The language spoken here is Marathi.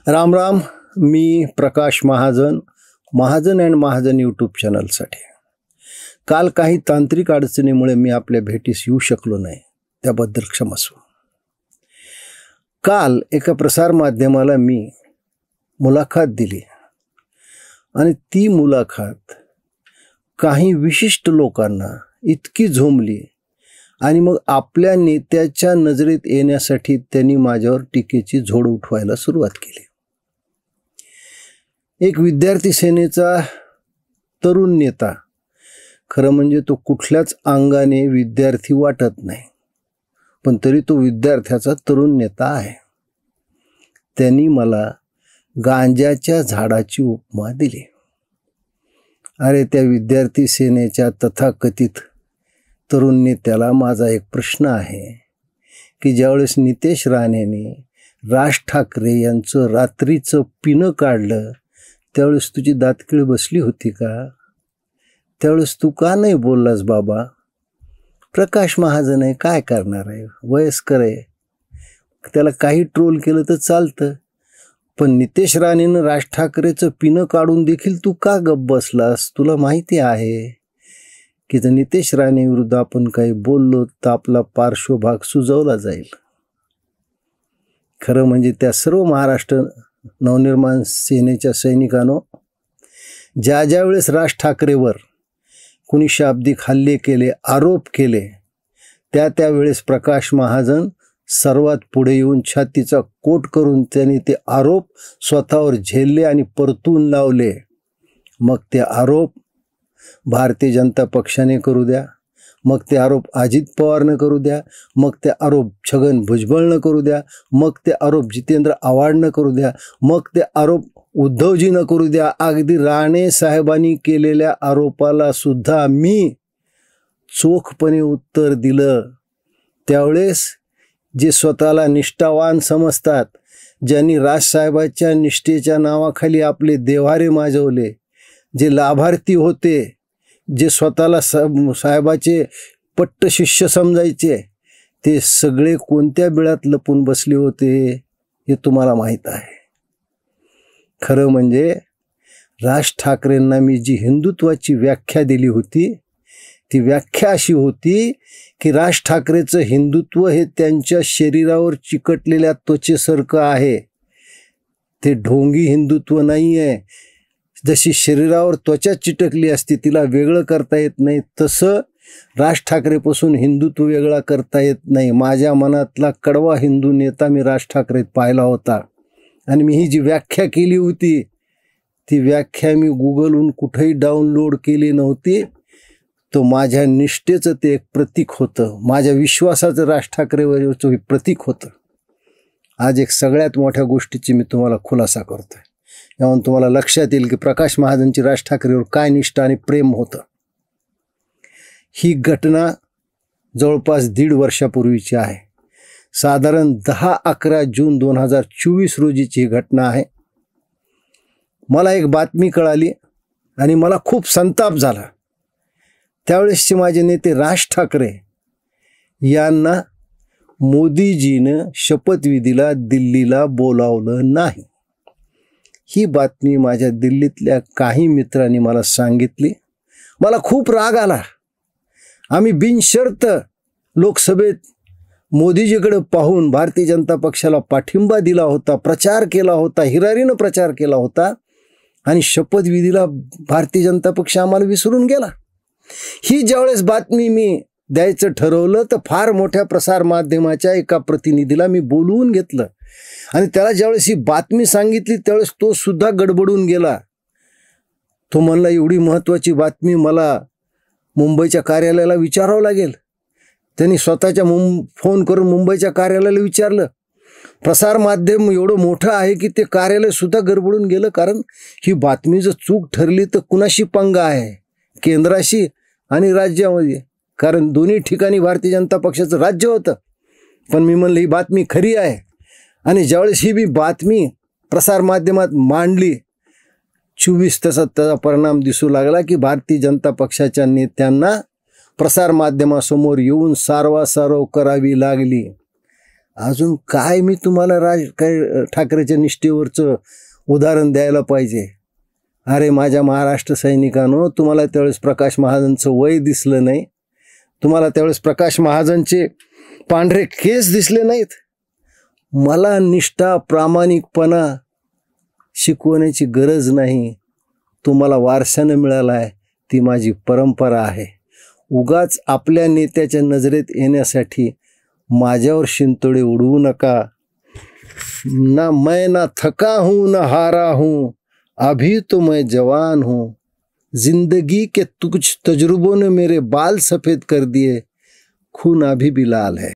राम राम. मी प्रकाश महाजन, महाजन अँड महाजन यूट्यूब चॅनलसाठी. काल काही तांत्रिक अडचणीमुळे मी आपल्या भेटीस येऊ शकलो नाही, त्याबद्दल क्षमस्व. काल एका प्रसारमाध्यमाला मी मुलाखत दिली आणि ती मुलाखत काही विशिष्ट लोकांना इतकी झोंबली आणि मग आपल्या नेत्याच्या नजरेत येण्यासाठी त्यांनी माझ्यावर टीकेची झोड उठवायला सुरुवात केली. एक विद्यार्थी सेनेचा तरुण नेता, खरं म्हणजे तो कुठल्याच अंगाने विद्यार्थी वाटत नाही, पण तरी तो विद्यार्थ्याचा तरुण नेता आहे. त्यांनी मला गांजाच्या झाडाची उपमा दिली. अरे, त्या विद्यार्थी सेनेच्या तथाकथित तरुण नेत्याला माझा एक प्रश्न आहे की ज्यावेळेस नितेश राणेने राज ठाकरे यांचं रात्रीचं पिणं काढलं त्यावेळेस तुझी दातखिळ बसली होती का? त्यावेळेस तू का नाही बोललास बाबा? प्रकाश महाजन आहे, काय करणार आहे, वयस्कर आहे, त्याला काही ट्रोल केलं तर चालतं, पण नितेश राणेनं राज ठाकरेचं पिणं काढून देखील तू का गप्प बसलास? तुला माहिती आहे की जर नितेश राणे विरुद्ध आपण काही बोललो तर आपला पार्श्वभाग सुजवला जाईल. खरं म्हणजे त्या सर्व महाराष्ट्र नवनिर्माण सेनेच्या सैनिकांनो, ज्या वेळेस राज ठाकरेवर कुणी शाब्दिक हल्ले केले, आरोप केले, त्यावेळेस प्रकाश महाजन सर्वात पुढे येऊन छातीचा कोट करून त्यांनी ते आरोप स्वतःवर झेलले आणि परतून लावले. मग ते आरोप भारतीय जनता पक्षाने करू द्या, मग ते आरोप अजित पवारनं करू द्या, मग ते आरोप छगन भुजबळनं करू द्या, मग ते आरोप जितेंद्र आव्हाडनं करू द्या, मग ते आरोप उद्धवजीनं करू द्या, अगदी राणे साहेबांनी केलेल्या आरोपाला सुद्धा मी चोखपणे उत्तर दिलं. त्यावेळेस जे स्वतःला निष्ठावान समजतात, ज्यांनी राजसाहेबाच्या निष्ठेच्या नावाखाली आपले देव्हारे माजवले, जे लाभार्थी होते, जे स्वतःला साहेबाचे पट्ट शिष्य समजायचे, ते सगळे कोणत्या बिळात लपून बसले होते हे तुम्हाला माहीत आहे. खरं म्हणजे राज ठाकरेंना मी जी हिंदुत्वाची व्याख्या दिली होती ती व्याख्या अशी होती की राज ठाकरेचं हिंदुत्व हे त्यांच्या शरीरावर चिकटलेल्या त्वचेसारखं आहे. ते ढोंगी हिंदुत्व नाही आहे. जशी शरीरावर त्वचा चिटकली असते तिला वेगळं करता येत नाही, तसं राज ठाकरेपासून हिंदुत्व वेगळा करता येत नाही. माझ्या मनातला कडवा हिंदू नेता मी राज ठाकरेत पाहिला होता आणि मी ही जी व्याख्या केली होती ती व्याख्या मी गुगलहून कुठेही डाउनलोड केली नव्हती. तो माझ्या निष्ठेचं ते एक प्रतीक होतं, माझ्या विश्वासाचं राज ठाकरेवरचं प्रतीक होतं. आज एक सगळ्यात मोठ्या गोष्टीची मी तुम्हाला खुलासा करतोय, यावरून तुम्हाला लक्षात येईल की प्रकाश महाजनची राज ठाकरेवर काय निष्ठा आणि प्रेम होतं. ही घटना जवळपास 1.5 वर्षापूर्वीची आहे. साधारण 10-11 जून 2024 रोजीची ही घटना आहे. मला एक बातमी कळाली आणि मला खूप संताप झाला. त्यावेळेसचे माझे नेते राज ठाकरे यांना मोदीजीनं शपथविधीला दिल्लीला बोलावलं नाही. ही बातमी माझ्या दिल्लीतल्या काही मित्रांनी मला सांगितली. मला खूप राग आला. आम्ही बिनशर्त लोकसभेत मोदीजीकडे पाहून भारतीय जनता पक्षाला पाठिंबा दिला होता, प्रचार केला होता, हिरारीनं प्रचार केला होता आणि शपथविधीला भारतीय जनता पक्ष आम्हाला विसरून गेला. ही ज्यावेळेस बातमी मी द्यायचं ठरवलं तर फार मोठ्या प्रसारमाध्यमाच्या एका प्रतिनिधीला मी बोलवून घेतलं आणि त्याला ज्यावेळेस ही बातमी सांगितली त्यावेळेस तो सुद्धा गडबडून गेला. तो म्हणला, एवढी महत्त्वाची बातमी मला मुंबईच्या कार्यालयाला विचारावं लागेल. त्यांनी स्वतःच्या फोन करून मुंबईच्या कार्यालयाला विचारलं. प्रसारमाध्यम एवढं मोठं आहे की ते कार्यालयसुद्धा गडबडून गेलं, कारण ही बातमी जर चूक ठरली तर कुणाशी पंगा आहे, केंद्राशी आणि राज्यामध्ये, कारण दोन्ही ठिकाणी भारतीय जनता पक्षाचं राज्य होतं. पण मी म्हणलं ही बातमी खरी आहे आणि ज्यावेळेस ही बातमी प्रसारमाध्यमात मांडली 24 तासात त्याचा परिणाम दिसू लागला की भारतीय जनता पक्षाच्या नेत्यांना प्रसारमाध्यमासमोर येऊन सारवासारव करावी लागली. अजून काय मी तुम्हाला काय ठाकरेच्या निष्ठेवरचं उदाहरण द्यायला पाहिजे? अरे माझ्या महाराष्ट्र सैनिकांनो, तुम्हाला त्यावेळेस प्रकाश महाजनचं वय दिसलं नाही, तुम्हाला त्यावेळेस प्रकाश महाजनचे पांढरे केस दिसले नाहीत. मला निष्ठा प्रामाणिकपणा शिकवण्याची गरज नाही, तुम्हाला वारशानं मिळाला आहे, ती माझी परंपरा आहे. उगाच आपल्या नेत्याच्या नजरेत येण्यासाठी माझ्यावर शिंतोडे उडवू नका. ना मैं ना थका हूँ ना हारा हूँ, अभी तो मैं जवान हूँ. जिंदगी के कुछ तजुर्बों ने मेरे बाल सफ़ेद कर दिए, खून अभी भी लाल है.